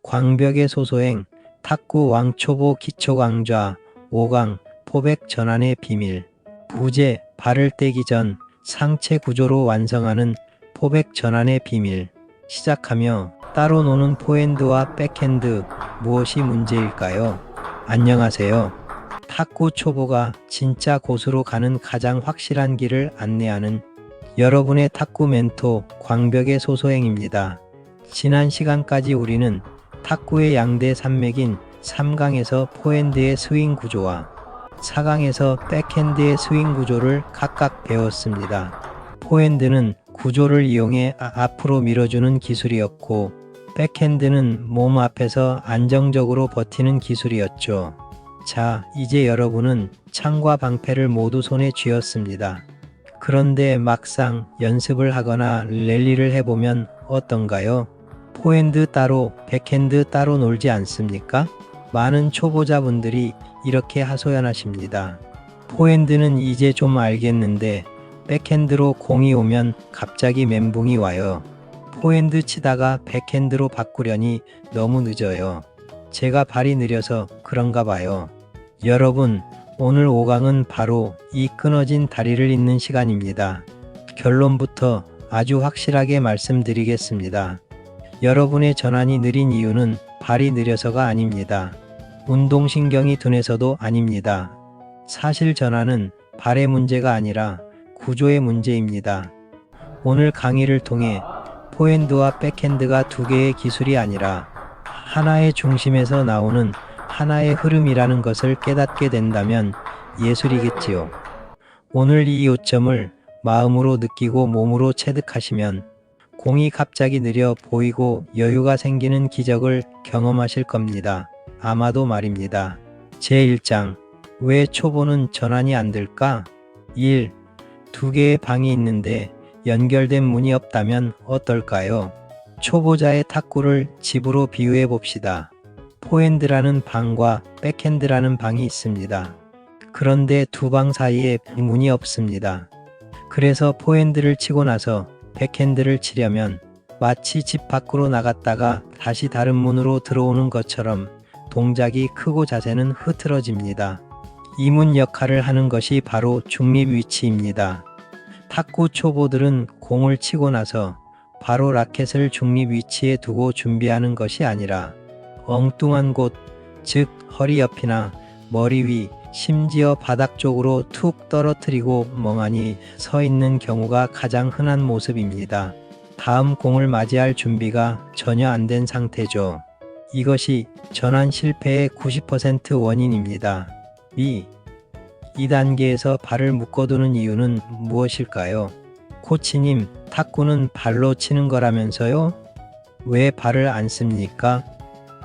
광벽의 소소행, 탁구 왕초보 기초강좌, 5강, 포백 전환의 비밀. 부재, 발을 떼기 전 상체 구조로 완성하는 포백 전환의 비밀. 시작하며 따로 노는 포핸드와 백핸드, 무엇이 문제일까요? 안녕하세요. 탁구 초보가 진짜 고수로 가는 가장 확실한 길을 안내하는 여러분의 탁구 멘토 광벽의 소소행입니다. 지난 시간까지 우리는 탁구의 양대 산맥인 3강에서 포핸드의 스윙 구조와 4강에서 백핸드의 스윙 구조를 각각 배웠습니다. 포핸드는 구조를 이용해 앞으로 밀어주는 기술이었고, 백핸드는 몸 앞에서 안정적으로 버티는 기술이었죠. 자, 이제 여러분은 창과 방패를 모두 손에 쥐었습니다. 그런데 막상 연습을 하거나 랠리를 해보면 어떤가요? 포핸드 따로, 백핸드 따로 놀지 않습니까? 많은 초보자분들이 이렇게 하소연하십니다. 포핸드는 이제 좀 알겠는데 백핸드로 공이 오면 갑자기 멘붕이 와요. 포핸드 치다가 백핸드로 바꾸려니 너무 늦어요. 제가 발이 느려서 그런가 봐요. 여러분, 오늘 5강은 바로 이 끊어진 다리를 잇는 시간입니다. 결론부터 아주 확실하게 말씀드리겠습니다. 여러분의 전환이 느린 이유는 발이 느려서가 아닙니다. 운동신경이 둔해서도 아닙니다. 사실 전환은 발의 문제가 아니라 구조의 문제입니다. 오늘 강의를 통해 포핸드와 백핸드가 두 개의 기술이 아니라 하나의 중심에서 나오는 하나의 흐름이라는 것을 깨닫게 된다면 예술이겠지요. 오늘 이 요점을 마음으로 느끼고 몸으로 체득하시면 공이 갑자기 느려 보이고 여유가 생기는 기적을 경험하실 겁니다. 아마도 말입니다. 제1장, 왜 초보는 전환이 안 될까? 1. 두 개의 방이 있는데 연결된 문이 없다면 어떨까요? 초보자의 탁구를 집으로 비유해 봅시다. 포핸드라는 방과 백핸드라는 방이 있습니다. 그런데 두 방 사이에 문이 없습니다. 그래서 포핸드를 치고 나서 백핸드를 치려면 마치 집 밖으로 나갔다가 다시 다른 문으로 들어오는 것처럼 동작이 크고 자세는 흐트러집니다. 이 문 역할을 하는 것이 바로 중립 위치입니다. 탁구 초보들은 공을 치고 나서 바로 라켓을 중립 위치에 두고 준비하는 것이 아니라 엉뚱한 곳, 즉 허리 옆이나 머리 위, 심지어 바닥 쪽으로 툭 떨어뜨리고 멍하니 서 있는 경우가 가장 흔한 모습입니다. 다음 공을 맞이할 준비가 전혀 안 된 상태죠. 이것이 전환 실패의 90% 원인입니다. 2. 2단계에서 발을 묶어두는 이유는 무엇일까요? 코치님, 탁구는 발로 치는 거라면서요? 왜 발을 안 씁니까?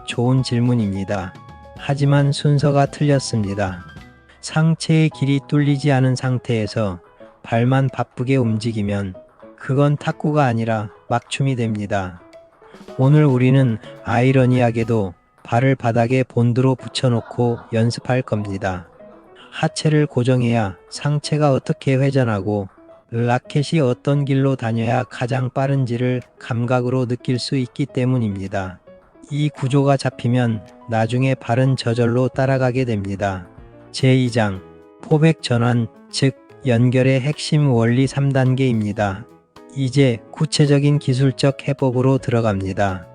좋은 질문입니다. 하지만 순서가 틀렸습니다. 상체의 길이 뚫리지 않은 상태에서 발만 바쁘게 움직이면 그건 탁구가 아니라 막춤이 됩니다. 오늘 우리는 아이러니하게도 발을 바닥에 본드로 붙여놓고 연습할 겁니다. 하체를 고정해야 상체가 어떻게 회전하고 라켓이 어떤 길로 다녀야 가장 빠른지를 감각으로 느낄 수 있기 때문입니다. 이 구조가 잡히면 나중에 발은 저절로 따라가게 됩니다. 제2장, 포백 전환, 즉 연결의 핵심 원리 3단계입니다. 이제 구체적인 기술적 해법으로 들어갑니다.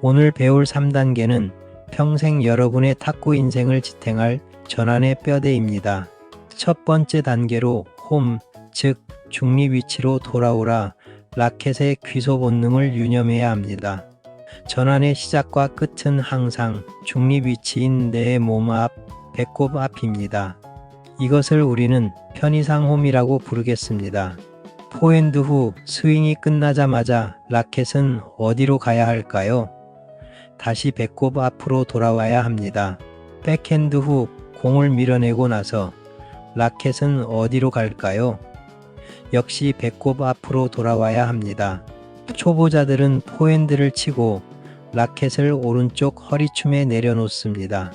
오늘 배울 3단계는 평생 여러분의 탁구 인생을 지탱할 전환의 뼈대입니다. 첫 번째 단계로 홈, 즉 중립 위치로 돌아오라 라켓의 귀소 본능을 유념해야 합니다. 전환의 시작과 끝은 항상 중립 위치인 내 몸 앞, 배꼽 앞입니다. 이것을 우리는 편의상 홈이라고 부르겠습니다. 포핸드 후 스윙이 끝나자마자 라켓은 어디로 가야 할까요? 다시 배꼽 앞으로 돌아와야 합니다. 백핸드 후 공을 밀어내고 나서 라켓은 어디로 갈까요? 역시 배꼽 앞으로 돌아와야 합니다. 초보자들은 포핸드를 치고 라켓을 오른쪽 허리춤에 내려놓습니다.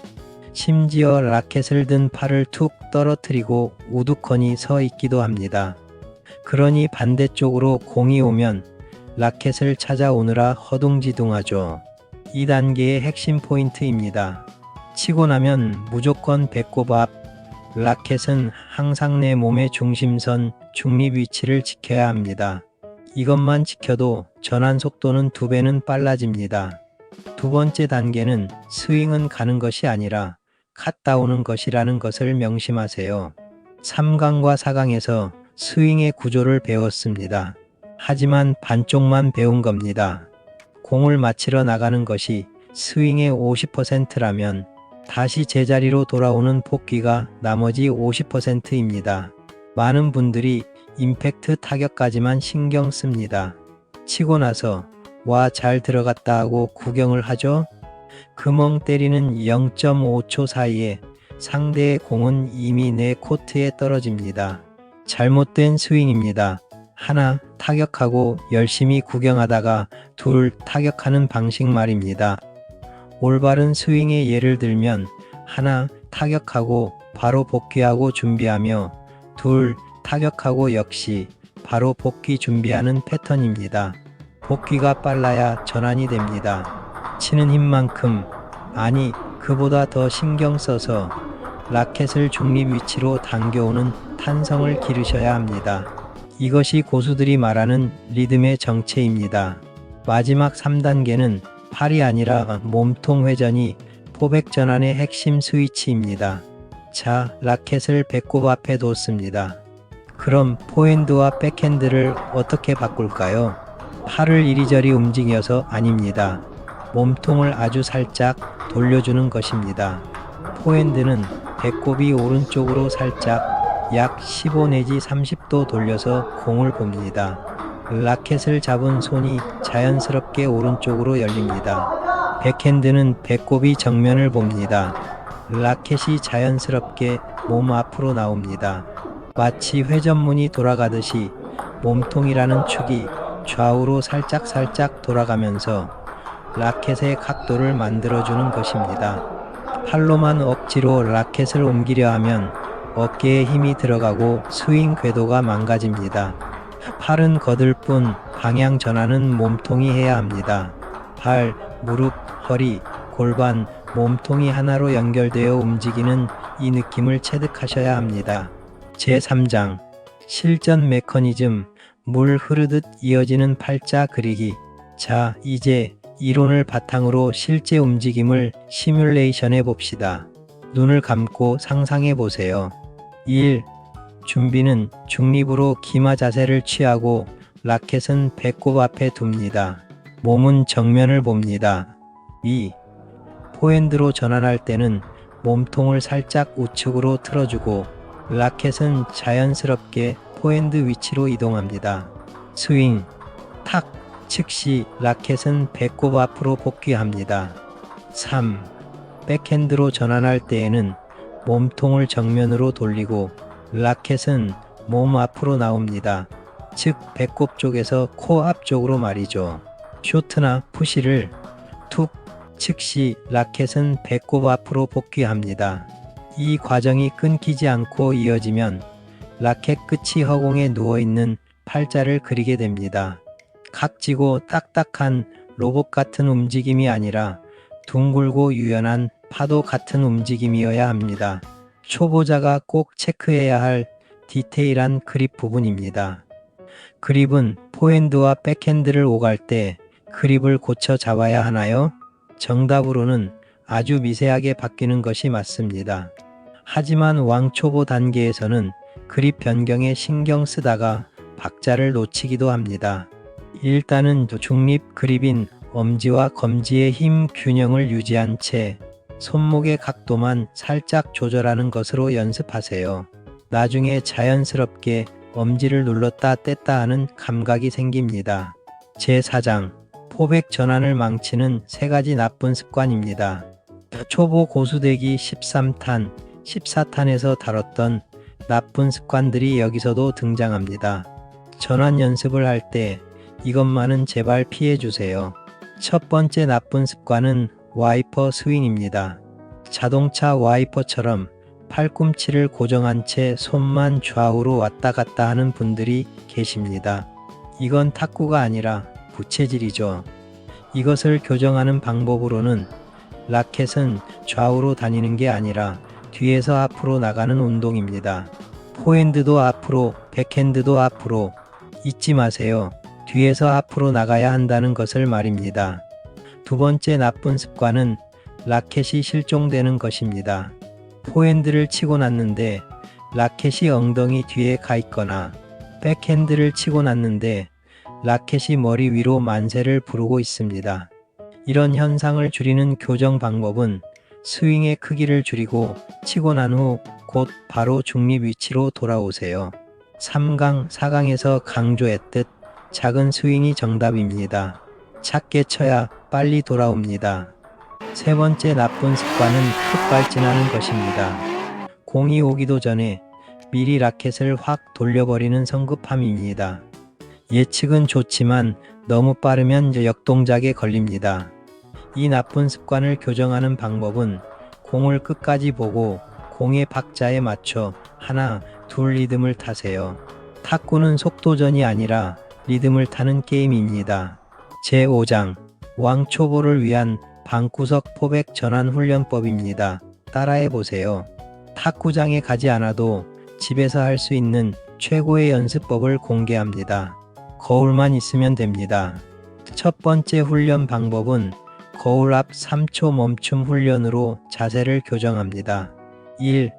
심지어 라켓을 든 팔을 툭 떨어뜨리고 우두커니 서 있기도 합니다. 그러니 반대쪽으로 공이 오면 라켓을 찾아오느라 허둥지둥하죠. 2단계의 핵심 포인트입니다. 치고 나면 무조건 배꼽 앞. 라켓은 항상 내 몸의 중심선, 중립 위치를 지켜야 합니다. 이것만 지켜도 전환 속도는 2배는 빨라집니다. 두 번째 단계는 스윙은 가는 것이 아니라 갔다 오는 것이라는 것을 명심하세요. 3강과 4강에서 스윙의 구조를 배웠습니다. 하지만 반쪽만 배운 겁니다. 공을 맞히러 나가는 것이 스윙의 50%라면 다시 제자리로 돌아오는 복귀가 나머지 50%입니다. 많은 분들이 임팩트 타격까지만 신경 씁니다. 치고 나서 와 잘 들어갔다 하고 구경을 하죠. 그 멍 때리는 0.5초 사이에 상대의 공은 이미 내 코트에 떨어집니다. 잘못된 스윙입니다. 하나, 타격하고 열심히 구경하다가 둘, 타격하는 방식 말입니다. 올바른 스윙의 예를 들면 하나, 타격하고 바로 복귀하고 준비하며 둘, 타격하고 역시 바로 복귀 준비하는 패턴입니다. 복귀가 빨라야 전환이 됩니다. 치는 힘만큼, 아니 그보다 더 신경 써서 라켓을 중립 위치로 당겨오는 탄성을 기르셔야 합니다. 이것이 고수들이 말하는 리듬의 정체입니다. 마지막 3단계는 팔이 아니라 몸통 회전이 포백 전환의 핵심 스위치입니다. 자, 라켓을 배꼽 앞에 뒀습니다. 그럼 포핸드와 백핸드를 어떻게 바꿀까요? 팔을 이리저리 움직여서 아닙니다. 몸통을 아주 살짝 돌려주는 것입니다. 포핸드는 배꼽이 오른쪽으로 살짝 약 15 내지 30도 돌려서 공을 봅니다. 라켓을 잡은 손이 자연스럽게 오른쪽으로 열립니다. 백핸드는 배꼽이 정면을 봅니다. 라켓이 자연스럽게 몸 앞으로 나옵니다. 마치 회전문이 돌아가듯이 몸통이라는 축이 좌우로 살짝 돌아가면서 라켓의 각도를 만들어주는 것입니다. 팔로만 억지로 라켓을 옮기려 하면 어깨에 힘이 들어가고 스윙 궤도가 망가집니다. 팔은 거들 뿐 방향 전환은 몸통이 해야 합니다. 발, 무릎, 허리, 골반, 몸통이 하나로 연결되어 움직이는 이 느낌을 체득하셔야 합니다. 제3장 실전 메커니즘 물 흐르듯 이어지는 팔자 그리기. 자, 이제 이론을 바탕으로 실제 움직임을 시뮬레이션해 봅시다. 눈을 감고 상상해 보세요. 1. 준비는 중립으로 기마 자세를 취하고 라켓은 배꼽 앞에 둡니다. 몸은 정면을 봅니다. 2. 포핸드로 전환할 때는 몸통을 살짝 우측으로 틀어주고 라켓은 자연스럽게 포핸드 위치로 이동합니다. 스윙, 탁, 즉시 라켓은 배꼽 앞으로 복귀합니다. 3. 백핸드로 전환할 때에는 몸통을 정면으로 돌리고 라켓은 몸 앞으로 나옵니다. 즉 배꼽 쪽에서 코 앞쪽으로 말이죠. 쇼트나 푸시를 툭, 즉시 라켓은 배꼽 앞으로 복귀합니다. 이 과정이 끊기지 않고 이어지면 라켓 끝이 허공에 누워있는 팔자를 그리게 됩니다. 각지고 딱딱한 로봇 같은 움직임이 아니라 둥글고 유연한 파도 같은 움직임이어야 합니다. 초보자가 꼭 체크해야 할 디테일한 그립 부분입니다. 그립은 포핸드와 백핸드를 오갈 때 그립을 고쳐 잡아야 하나요? 정답으로는 아주 미세하게 바뀌는 것이 맞습니다. 하지만 왕초보 단계에서는 그립 변경에 신경 쓰다가 박자를 놓치기도 합니다. 일단은 중립 그립인 엄지와 검지의 힘 균형을 유지한 채 손목의 각도만 살짝 조절하는 것으로 연습하세요. 나중에 자연스럽게 엄지를 눌렀다 뗐다 하는 감각이 생깁니다. 제4장 포백 전환을 망치는 3가지 나쁜 습관입니다. 초보 고수되기 13탄, 14탄에서 다뤘던 나쁜 습관들이 여기서도 등장합니다. 전환 연습을 할 때 이것만은 제발 피해주세요. 첫 번째 나쁜 습관은 와이퍼 스윙입니다. 자동차 와이퍼처럼 팔꿈치를 고정한 채 손만 좌우로 왔다 갔다 하는 분들이 계십니다. 이건 탁구가 아니라 부채질이죠. 이것을 교정하는 방법으로는 라켓은 좌우로 다니는 게 아니라 뒤에서 앞으로 나가는 운동입니다. 포핸드도 앞으로, 백핸드도 앞으로. 잊지 마세요. 뒤에서 앞으로 나가야 한다는 것을 말입니다. 두 번째 나쁜 습관은 라켓이 실종되는 것입니다. 포핸드를 치고 났는데 라켓이 엉덩이 뒤에 가 있거나 백핸드를 치고 났는데 라켓이 머리 위로 만세를 부르고 있습니다. 이런 현상을 줄이는 교정 방법은 스윙의 크기를 줄이고 치고 난 후 곧 바로 중립 위치로 돌아오세요. 3강, 4강에서 강조했듯 작은 스윙이 정답입니다. 작게 쳐야 빨리 돌아옵니다. 세 번째 나쁜 습관은 급발진하는 것입니다. 공이 오기도 전에 미리 라켓을 확 돌려버리는 성급함입니다. 예측은 좋지만 너무 빠르면 역동작에 걸립니다. 이 나쁜 습관을 교정하는 방법은 공을 끝까지 보고 공의 박자에 맞춰 하나, 둘 리듬을 타세요. 탁구는 속도전이 아니라 리듬을 타는 게임입니다. 제5장 왕초보를 위한 방구석 포백 전환 훈련법입니다. 따라해 보세요. 탁구장에 가지 않아도 집에서 할 수 있는 최고의 연습법을 공개합니다. 거울만 있으면 됩니다. 첫 번째 훈련 방법은 거울 앞 3초 멈춤 훈련으로 자세를 교정합니다. 1.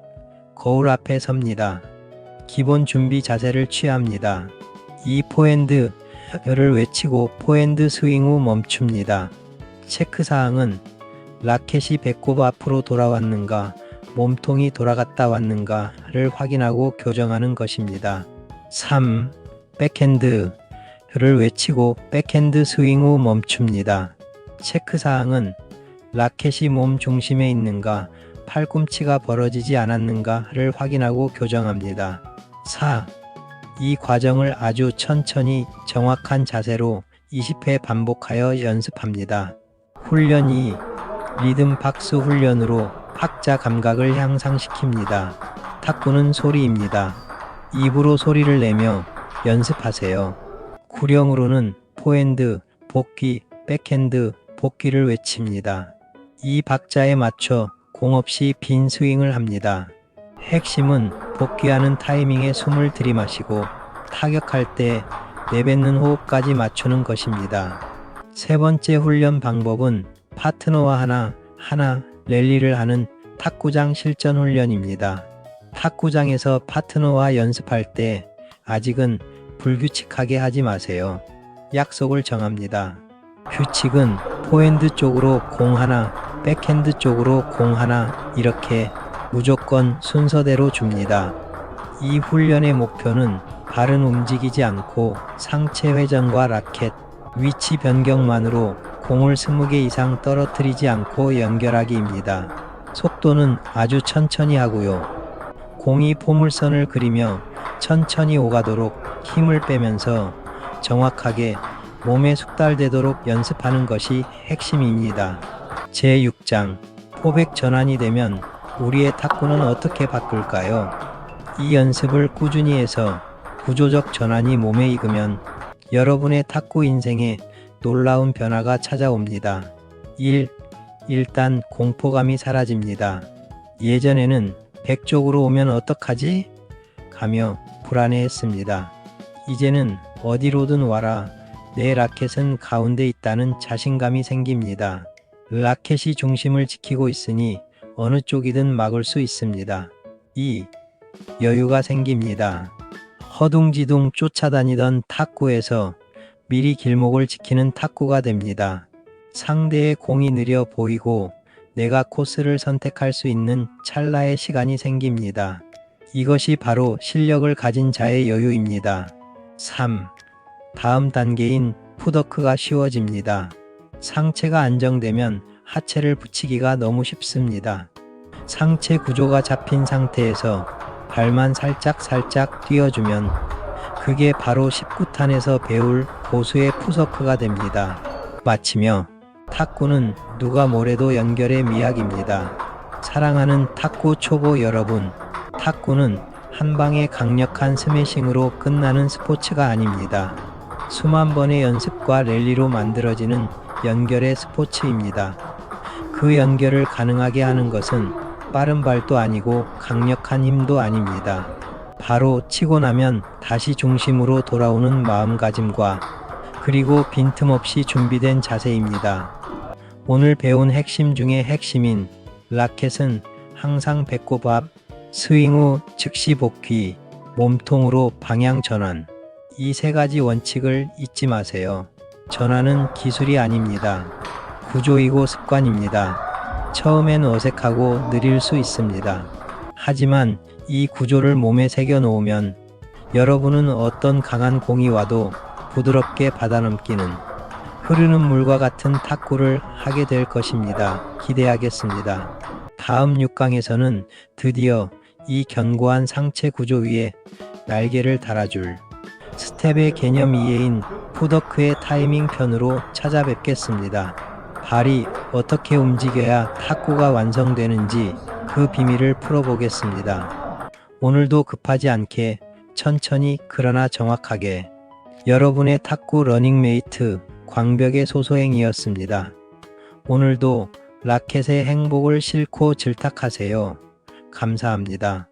거울 앞에 섭니다. 기본 준비 자세를 취합니다. 2. 포핸드를 외치고 포핸드 스윙 후 멈춥니다. 체크사항은 라켓이 배꼽 앞으로 돌아왔는가, 몸통이 돌아갔다 왔는가를 확인하고 교정하는 것입니다. 3. 백핸드를 외치고 백핸드 스윙 후 멈춥니다. 체크사항은 라켓이 몸 중심에 있는가, 팔꿈치가 벌어지지 않았는가를 확인하고 교정합니다. 4. 이 과정을 아주 천천히 정확한 자세로 20회 반복하여 연습합니다. 훈련 2. 리듬 박스 훈련으로 박자 감각을 향상시킵니다. 탁구는 소리입니다. 입으로 소리를 내며 연습하세요. 구령으로는 포핸드, 복귀, 백핸드, 복귀를 외칩니다. 이 박자에 맞춰 공 없이 빈 스윙을 합니다. 핵심은 복귀하는 타이밍에 숨을 들이마시고 타격할 때 내뱉는 호흡까지 맞추는 것입니다. 세 번째 훈련 방법은 파트너와 하나 랠리를 하는 탁구장 실전 훈련입니다. 탁구장에서 파트너와 연습할 때 아직은 불규칙하게 하지 마세요. 약속을 정합니다. 규칙은 포핸드 쪽으로 공 하나, 백핸드 쪽으로 공 하나 이렇게 무조건 순서대로 줍니다. 이 훈련의 목표는 발은 움직이지 않고 상체 회전과 라켓, 위치 변경만으로 공을 20개 이상 떨어뜨리지 않고 연결하기입니다. 속도는 아주 천천히 하고요. 공이 포물선을 그리며 천천히 오가도록 힘을 빼면서 정확하게 몸에 숙달되도록 연습하는 것이 핵심입니다. 제6장 포백 전환이 되면 우리의 탁구는 어떻게 바꿀까요? 이 연습을 꾸준히 해서 구조적 전환이 몸에 익으면 여러분의 탁구 인생에 놀라운 변화가 찾아옵니다. 1. 일단 공포감이 사라집니다. 예전에는 100쪽으로 오면 어떡하지? 가며 불안해했습니다. 이제는 어디로든 와라. 내 라켓은 가운데 있다는 자신감이 생깁니다. 라켓이 중심을 지키고 있으니 어느 쪽이든 막을 수 있습니다. 2. 여유가 생깁니다. 허둥지둥 쫓아다니던 탁구에서 미리 길목을 지키는 탁구가 됩니다. 상대의 공이 느려 보이고 내가 코스를 선택할 수 있는 찰나의 시간이 생깁니다. 이것이 바로 실력을 가진 자의 여유입니다. 3. 다음 단계인 풋워크가 쉬워집니다. 상체가 안정되면 하체를 붙이기가 너무 쉽습니다. 상체 구조가 잡힌 상태에서 발만 살짝 띄워주면 그게 바로 19탄에서 배울 고수의 풋워크가 됩니다. 마치며 탁구는 누가 뭐래도 연결의 미학입니다. 사랑하는 탁구 초보 여러분, 탁구는 한 방의 강력한 스매싱으로 끝나는 스포츠가 아닙니다. 수만 번의 연습과 랠리로 만들어지는 연결의 스포츠입니다. 그 연결을 가능하게 하는 것은 빠른 발도 아니고 강력한 힘도 아닙니다. 바로 치고 나면 다시 중심으로 돌아오는 마음가짐과 그리고 빈틈없이 준비된 자세입니다. 오늘 배운 핵심 중에 핵심인 라켓은 항상 배꼽 앞, 스윙 후 즉시 복귀, 몸통으로 방향 전환. 이 세 가지 원칙을 잊지 마세요. 전환은 기술이 아닙니다. 구조이고 습관입니다. 처음엔 어색하고 느릴 수 있습니다. 하지만 이 구조를 몸에 새겨 놓으면 여러분은 어떤 강한 공이 와도 부드럽게 받아넘기는 흐르는 물과 같은 탁구를 하게 될 것입니다. 기대하겠습니다. 다음 6강에서는 드디어 이 견고한 상체 구조 위에 날개를 달아줄 스텝의 개념 이해인 풋워크의 타이밍 편으로 찾아뵙겠습니다. 발이 어떻게 움직여야 탁구가 완성되는지 그 비밀을 풀어보겠습니다. 오늘도 급하지 않게 천천히 그러나 정확하게 여러분의 탁구 러닝메이트 광벽의 소소행이었습니다. 오늘도 라켓의 행복을 싣고 질탁하세요. 감사합니다.